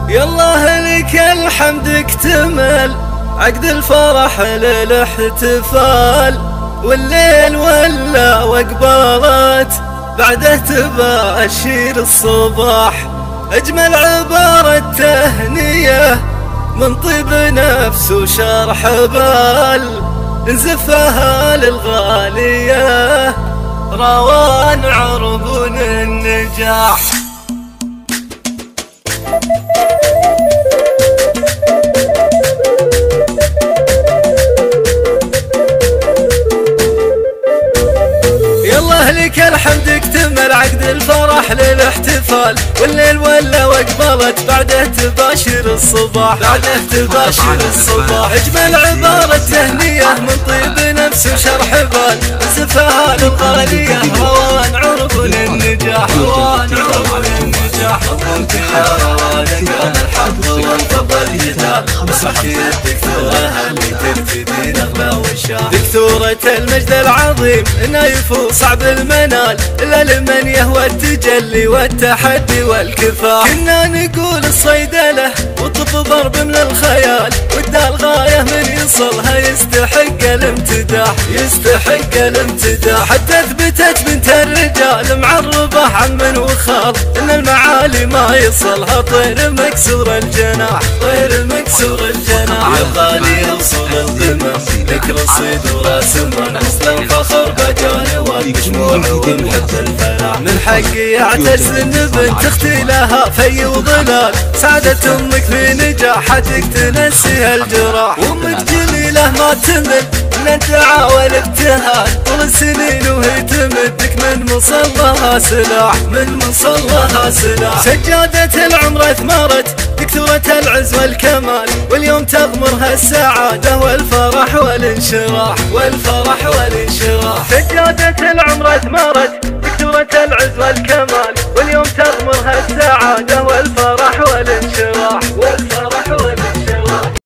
يالله لك الحمد اكتمل عقد الفرح للاحتفال، والليل ولا وقبالات بعده تباشر الصباح. اجمل عبارة تهنية من طيب نفس وشرح بال، نزفها للغالية روان عربون النجاح. يالله لك الحمد اكتمل عقد الفرح للاحتفال، والليل ولا وقبلت بعده تباشر الصباح. بعده تباشر الصباح. اجمل عبارة تهنية من طيب نفس وشرح بال، نزفها للغالية روان عربون النجاح. روان عربون النجاح. مبروك يا روان قام الحظ وانفضل جدال، مسمح الدكتورة اللي تبتدي نغمة وشاح. دكتورة المجد العظيم انه يفوق صعب المنال الا لمن يهوى التجلي والتحدي والكفاح. كنا نقول الصيدلة والطب ضرب من الخيال، والدال غاية من يصلها يستحق الامتداح. يستحق الامتداح. حتى اثبتت بنت الرجال معربة عم وخال ان المعالي ما يصلها طير مكسور الجناح. طير مكسور الجناح. يبغى لي يوصل القمم ذكر الصيد وراس من اصل الفخر بجاني والمجموع ومحب الفلاح. من حقي يعتز النبن تختي لها في وظلال، سعادة امك في نجاحتك تنسيها الجراح. وامك جميلة ما تمل من الدعاء والابتهال، طول السنين وهي تمدك من مصلها سلاح. من مصلها سلاح. سجادة العمر اثمرت دكتورة العز والكمال، واليوم تغمرها السعادة والفرح والانشراح. والفرح والانشراح. سجادة العمر اثمرت دكتورة العز والكمال،